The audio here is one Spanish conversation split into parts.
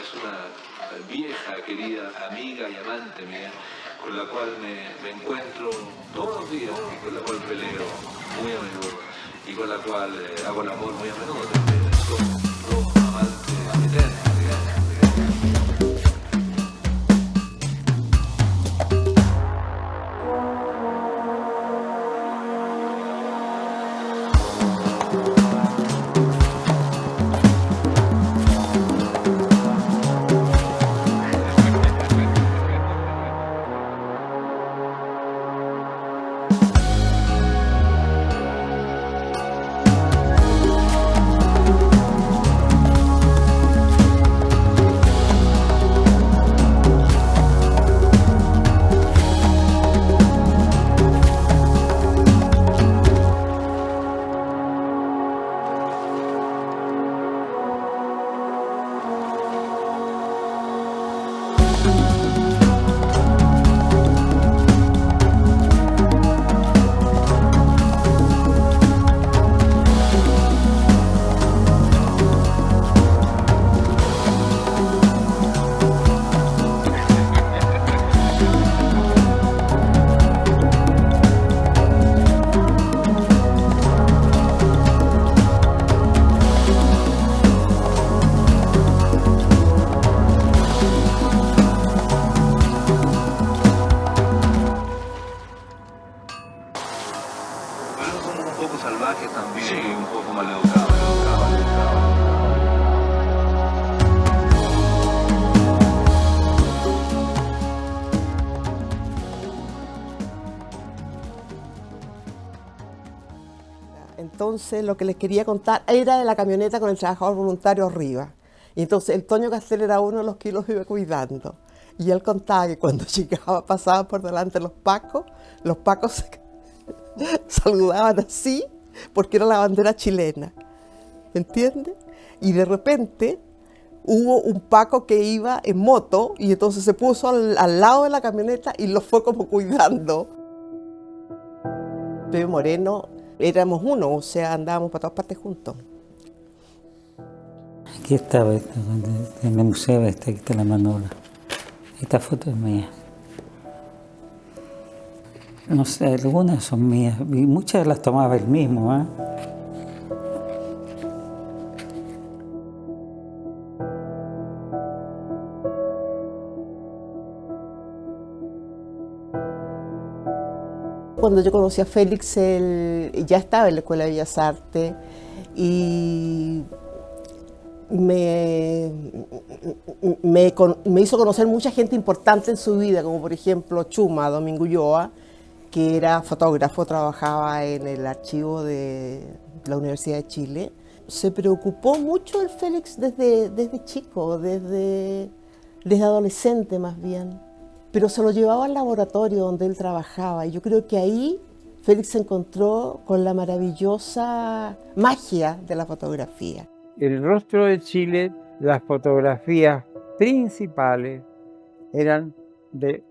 es una vieja, querida amiga y amante mía, con la cual me encuentro todos los días y con la cual peleo muy a menudo y con la cual hago el amor muy a menudo también. Somos dos amantes eternos, digamos. Un poco salvaje también, sí, un poco maleducado. Entonces lo que les quería contar era de la camioneta con el trabajador voluntario arriba. Y entonces el Toño Castel era uno de los que los iba cuidando. Y él contaba que cuando llegaba, pasaban por delante los pacos saludaban así porque era la bandera chilena, ¿me entiendes? Y de repente hubo un paco que iba en moto y entonces se puso al lado de la camioneta y los fue como cuidando. Pepe Moreno, éramos uno, o sea, andábamos para todas partes juntos. Aquí estaba, en el museo, aquí está la manola. Esta foto es mía. No sé, algunas son mías, y muchas las tomaba él mismo, ¿eh? Cuando yo conocí a Félix, él ya estaba en la Escuela de Bellas Artes y me hizo conocer mucha gente importante en su vida, como por ejemplo Chuma, Domingo Ulloa, que era fotógrafo, trabajaba en el archivo de la Universidad de Chile. Se preocupó mucho el Félix desde chico, desde adolescente más bien. Pero se lo llevaba al laboratorio donde él trabajaba y yo creo que ahí Félix se encontró con la maravillosa magia de la fotografía. El rostro de Chile, las fotografías principales eran de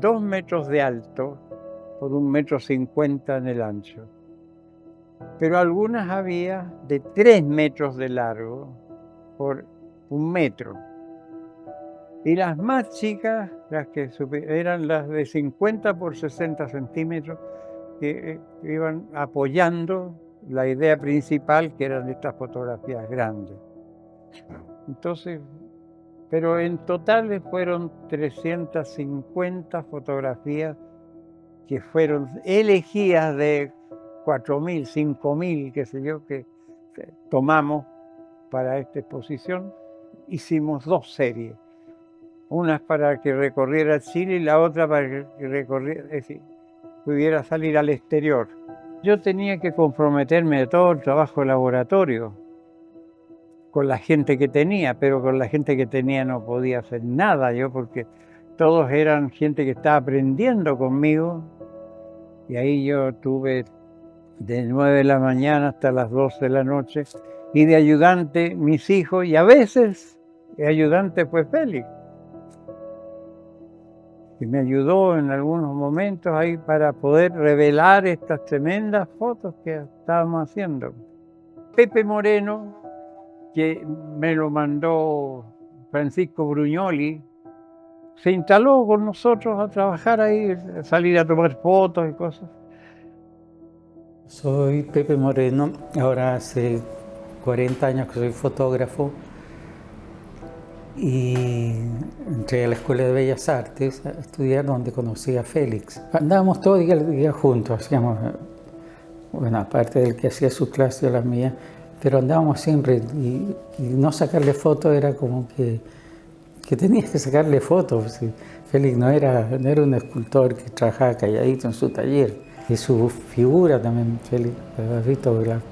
2 metros de alto por 1,50 m en el ancho. Pero algunas había de 3 metros de largo por 1 metro. Y las más chicas, las que eran las de 50 por 60 centímetros, que iban apoyando la idea principal, que eran estas fotografías grandes. Entonces, pero en total fueron 350 fotografías que fueron elegidas de 4.000, 5.000, qué sé yo, que tomamos para esta exposición. Hicimos 2 series. Una para que recorriera Chile y la otra para que recorriera, es decir, pudiera salir al exterior. Yo tenía que comprometerme de todo el trabajo de laboratorio con la gente que tenía, pero con la gente que tenía no podía hacer nada yo, porque todos eran gente que estaba aprendiendo conmigo. Y ahí yo tuve de 9 de la mañana hasta las 12 de la noche, y de ayudante mis hijos, y a veces el ayudante fue Félix, que me ayudó en algunos momentos ahí para poder revelar estas tremendas fotos que estábamos haciendo. Pepe Moreno, que me lo mandó Francisco Bruñoli, se instaló con nosotros a trabajar ahí, a salir a tomar fotos y cosas. Soy Pepe Moreno, ahora hace 40 años que soy fotógrafo y entré a la Escuela de Bellas Artes a estudiar, donde conocí a Félix. Andábamos todo el día juntos, hacíamos, bueno, aparte del que hacía su clase o las mías, pero andábamos siempre y no sacarle fotos era como que tenías que sacarle fotos. ¿Sí? Félix no era un escultor que trabajaba calladito en su taller. Y su figura también, Félix, ¿has visto las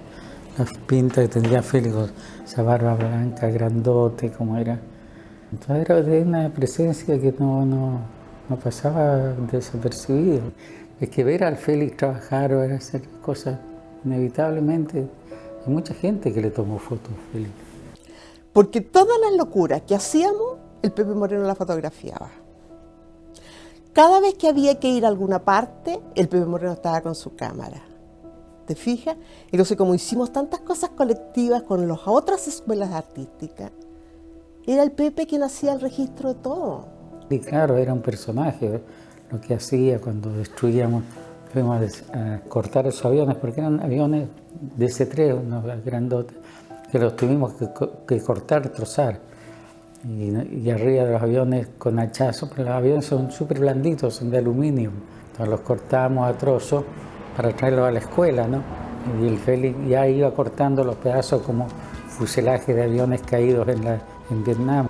pintas que tendría Félix? Esa barba blanca, grandote, como era. Entonces era de una presencia que no pasaba desapercibido. Es que ver al Félix trabajar o hacer cosas, inevitablemente, hay mucha gente que le tomó fotos a Félix. Porque todas las locuras que hacíamos, el Pepe Moreno las fotografiaba. Cada vez que había que ir a alguna parte, el Pepe Moreno estaba con su cámara. ¿Te fijas? Entonces, como hicimos tantas cosas colectivas con las otras escuelas artísticas, era el Pepe quien hacía el registro de todo. Y claro, era un personaje lo que hacía cuando destruíamos, fuimos a cortar esos aviones, porque eran aviones de DC-3, unos grandotes, que los tuvimos que cortar, trozar. Y arriba de los aviones con hachazos, pero los aviones son súper blanditos, son de aluminio. Entonces los cortábamos a trozos para traerlos a la escuela, ¿no? Y el Félix ya iba cortando los pedazos como fuselaje de aviones caídos en Vietnam.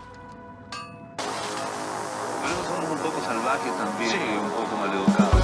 Pero somos un poco salvajes también, sí, un poco maleducados.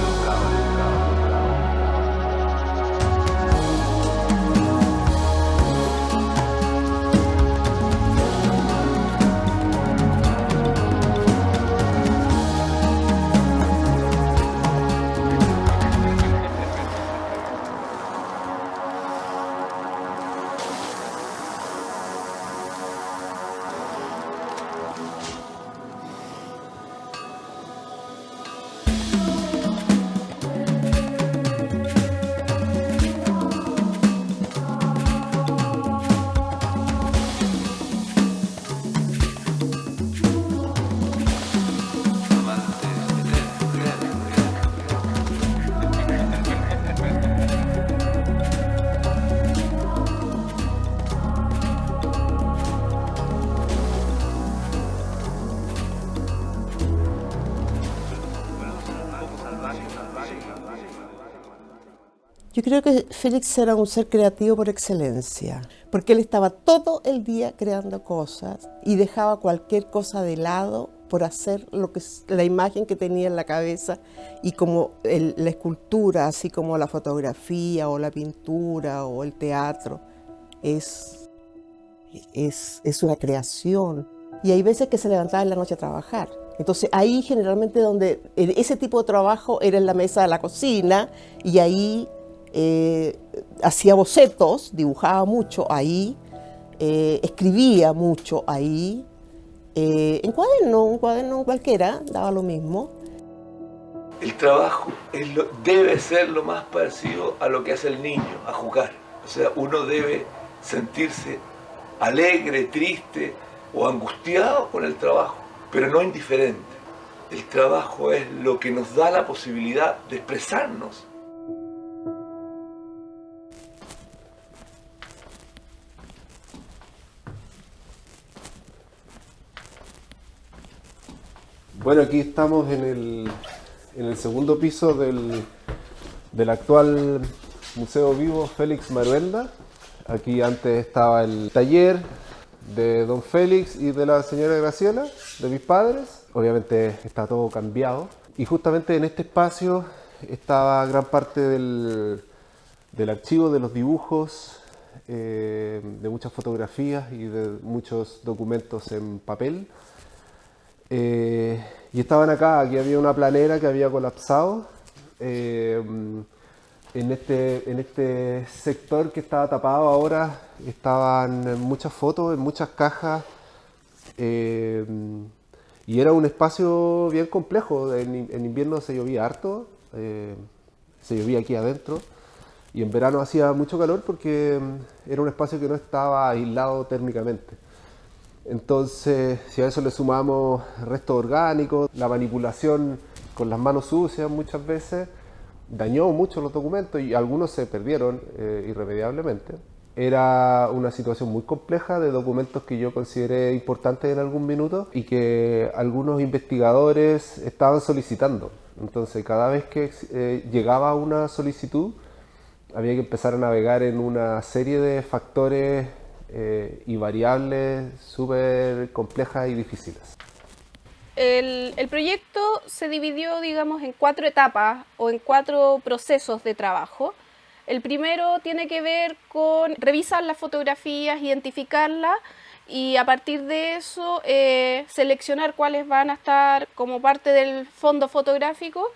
Yo creo que Félix era un ser creativo por excelencia, porque él estaba todo el día creando cosas y dejaba cualquier cosa de lado por hacer la imagen que tenía en la cabeza, y como la escultura, así como la fotografía o la pintura o el teatro, es una creación. Y hay veces que se levantaba en la noche a trabajar. Entonces ahí generalmente donde ese tipo de trabajo era en la mesa de la cocina, y ahí hacía bocetos, dibujaba mucho ahí, escribía mucho ahí, un cuaderno cualquiera, daba lo mismo. El trabajo debe ser lo más parecido a lo que hace el niño, a jugar. O sea, uno debe sentirse alegre, triste o angustiado con el trabajo, pero no indiferente. El trabajo es lo que nos da la posibilidad de expresarnos. Bueno, aquí estamos en el segundo piso del actual Museo Vivo Félix Maruenda. Aquí antes estaba el taller de don Félix y de la señora Graciela, de mis padres. Obviamente está todo cambiado. Y justamente en este espacio estaba gran parte del archivo de los dibujos, de muchas fotografías y de muchos documentos en papel. Y estaban acá, aquí había una planera que había colapsado. En este sector que estaba tapado ahora estaban muchas fotos en muchas cajas, y era un espacio bien complejo. En invierno se llovía harto, se llovía aquí adentro, y en verano hacía mucho calor porque era un espacio que no estaba aislado térmicamente. Entonces, si a eso le sumamos restos orgánicos, la manipulación con las manos sucias muchas veces dañó mucho los documentos y algunos se perdieron irremediablemente. Era una situación muy compleja de documentos que yo consideré importantes en algún minuto y que algunos investigadores estaban solicitando. Entonces, cada vez que llegaba una solicitud, había que empezar a navegar en una serie de factores y variables súper complejas y difíciles. El proyecto se dividió, digamos, en 4 etapas o en 4 procesos de trabajo. El primero tiene que ver con revisar las fotografías, identificarlas y a partir de eso seleccionar cuáles van a estar como parte del fondo fotográfico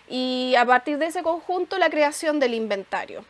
y a partir de ese conjunto la creación del inventario.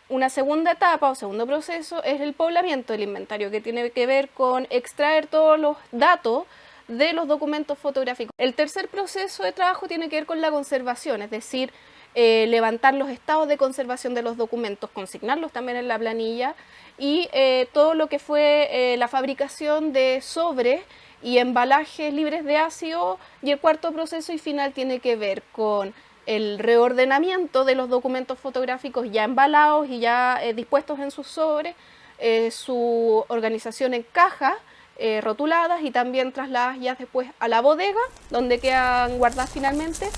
Una segunda etapa o segundo proceso es el poblamiento del inventario, que tiene que ver con extraer todos los datos de los documentos fotográficos. El tercer proceso de trabajo tiene que ver con la conservación, es decir, levantar los estados de conservación de los documentos, consignarlos también en la planilla y todo lo que fue la fabricación de sobres y embalajes libres de ácido. Y el cuarto proceso y final tiene que ver con el reordenamiento de los documentos fotográficos ya embalados y ya dispuestos en sus sobres, su organización en cajas rotuladas y también trasladadas ya después a la bodega donde quedan guardadas finalmente.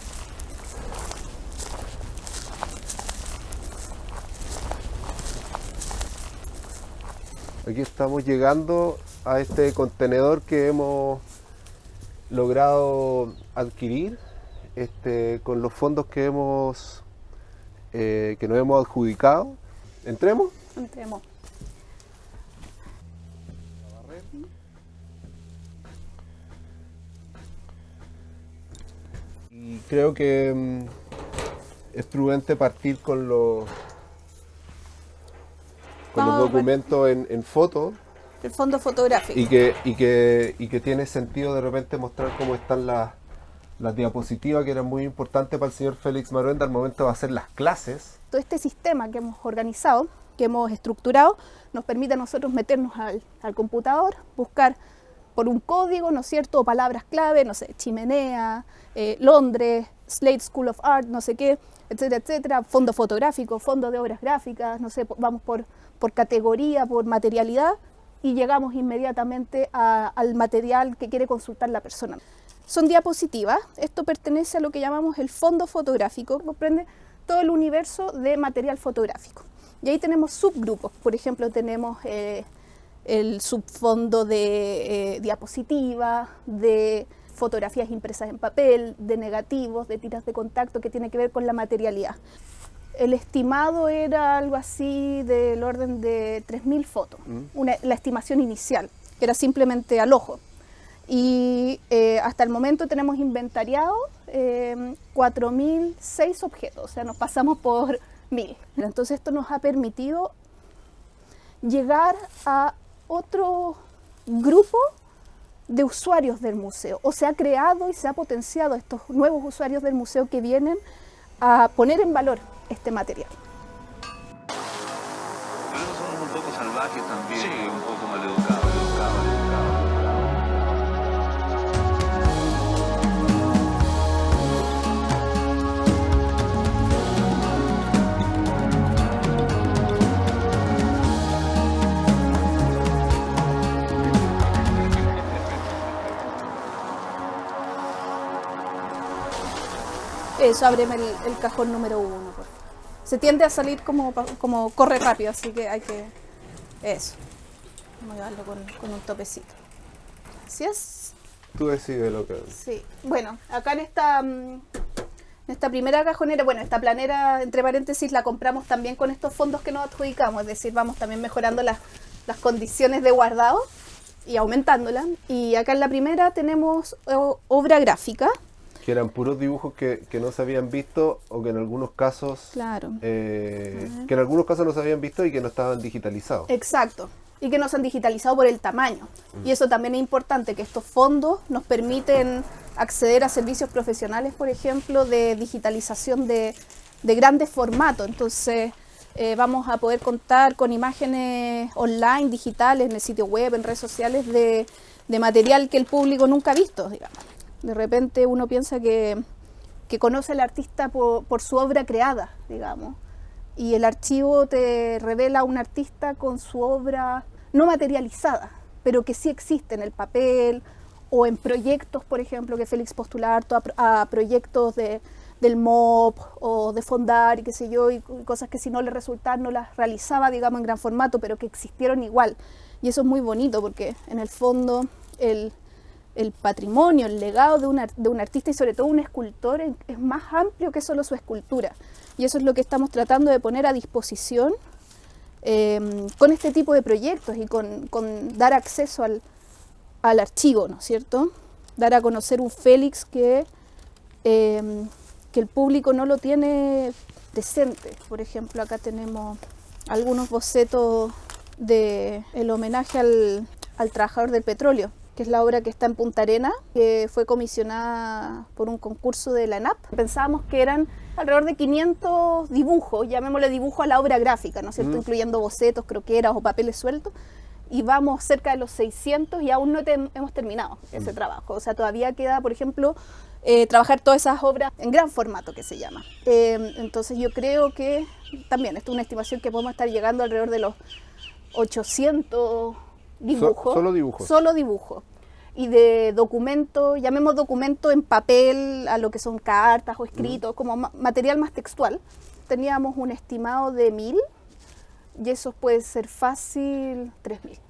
Aquí estamos llegando a este contenedor que hemos logrado adquirir con los fondos que nos hemos adjudicado. ¿Entremos? Entremos. Y creo que es prudente partir con los documentos en foto. El fondo fotográfico. Y que tiene sentido de repente mostrar cómo están las diapositivas, que eran muy importantes para el señor Félix Maruenda al momento de hacer las clases. Todo este sistema que hemos organizado, que hemos estructurado, nos permite a nosotros meternos al computador, buscar por un código, ¿no es cierto?, o palabras clave, no sé, chimenea, Londres, Slade School of Art, no sé qué, etcétera, etcétera, fondo fotográfico, fondo de obras gráficas, no sé, vamos por categoría, por materialidad, y llegamos inmediatamente al material que quiere consultar la persona. Son diapositivas, esto pertenece a lo que llamamos el fondo fotográfico, que comprende todo el universo de material fotográfico. Y ahí tenemos subgrupos, por ejemplo tenemos el subfondo de diapositivas, de fotografías impresas en papel, de negativos, de tiras de contacto, que tiene que ver con la materialidad. El estimado era algo así del orden de 3.000 fotos, la estimación inicial, que era simplemente al ojo. Y hasta el momento tenemos inventariado 4.006 objetos, o sea, nos pasamos por 1.000. Entonces esto nos ha permitido llegar a otro grupo de usuarios del museo, o se ha creado y se ha potenciado estos nuevos usuarios del museo que vienen a poner en valor este material. Pero somos un poco salvajes también, sí, un poco maleducados. Eso, ábreme el cajón número 1, por favor. Se tiende a salir como corre rápido, así que hay que... Eso. Vamos a llevarlo con un topecito. Gracias. Tú decides lo que... Sí. Bueno, acá en esta primera cajonera, bueno, esta planera, entre paréntesis, la compramos también con estos fondos que nos adjudicamos, es decir, vamos también mejorando las condiciones de guardado y aumentándolas. Y acá en la primera tenemos obra gráfica. Que eran puros dibujos que no se habían visto o que en algunos casos... Claro. Que en algunos casos no se habían visto y que no estaban digitalizados. Exacto. Y que no se han digitalizado por el tamaño. Y eso también es importante, que estos fondos nos permiten acceder a servicios profesionales, por ejemplo, de digitalización de grandes formatos. Entonces, Vamos a poder contar con imágenes online, digitales, en el sitio web, en redes sociales, de material que el público nunca ha visto, digamos. De repente uno piensa que conoce al artista por su obra creada, digamos, y el archivo te revela a un artista con su obra no materializada, pero que sí existe en el papel o en proyectos, por ejemplo, que Félix postulaba harto a proyectos del MOP o de Fondar y qué sé yo, y cosas que si no le resultaban no las realizaba, digamos, en gran formato, pero que existieron igual. Y eso es muy bonito porque en el fondo el patrimonio, el legado de un artista y sobre todo un escultor es más amplio que solo su escultura. Y eso es lo que estamos tratando de poner a disposición con este tipo de proyectos y con dar acceso al archivo, ¿no es cierto? Dar a conocer un Félix que el público no lo tiene presente. Por ejemplo, acá tenemos algunos bocetos del homenaje al trabajador del petróleo, que es la obra que está en Punta Arenas, que fue comisionada por un concurso de la ENAP. Pensábamos que eran alrededor de 500 dibujos, llamémosle dibujo a la obra gráfica, ¿no es cierto? Incluyendo bocetos, croqueras o papeles sueltos, y vamos cerca de los 600 y aún no hemos terminado ese trabajo. O sea, todavía queda, por ejemplo, trabajar todas esas obras en gran formato, que se llama. Entonces yo creo que también, esto es una estimación que podemos estar llegando alrededor de los 800 dibujos. Solo dibujos. Solo dibujos. Y de documentos, llamemos documento en papel a lo que son cartas o escritos, como material más textual. Teníamos un estimado de 1000 y eso puede ser fácil 3000.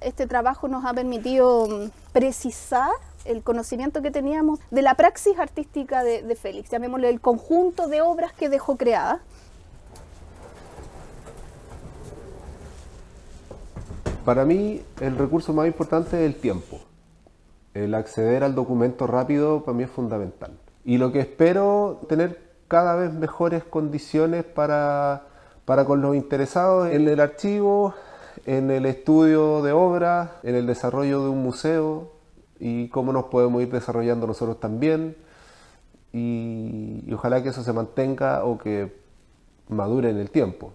Este trabajo nos ha permitido precisar el conocimiento que teníamos de la praxis artística de Félix, llamémosle el conjunto de obras que dejó creadas. Para mí, el recurso más importante es el tiempo. El acceder al documento rápido para mí es fundamental. Y lo que espero, tener cada vez mejores condiciones para con los interesados en el archivo, en el estudio de obras, en el desarrollo de un museo y cómo nos podemos ir desarrollando nosotros también. Y ojalá que eso se mantenga o que madure en el tiempo.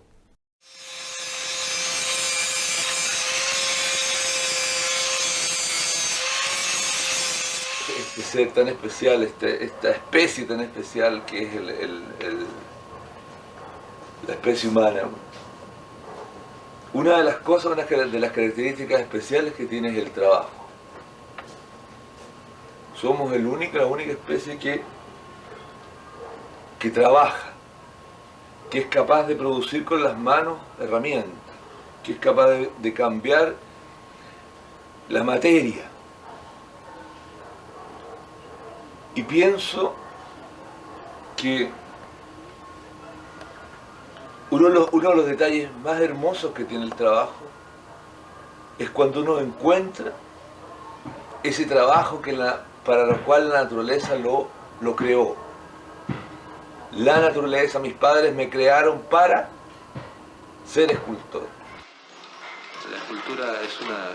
Este ser tan especial, esta especie tan especial que es la especie humana. Una de las cosas, una de las características especiales que tiene es el trabajo. Somos la única especie que trabaja, que es capaz de producir con las manos herramientas, que es capaz de cambiar la materia. Y pienso que uno de los detalles más hermosos que tiene el trabajo es cuando uno encuentra ese trabajo para lo cual la naturaleza lo creó. La naturaleza, mis padres me crearon para ser escultor. La escultura es una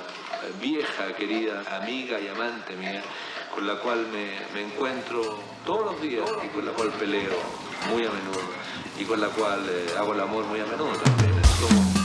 vieja, querida amiga y amante mía, con la cual me encuentro todos los días y con la cual peleo muy a menudo y con la cual hago el amor muy a menudo también.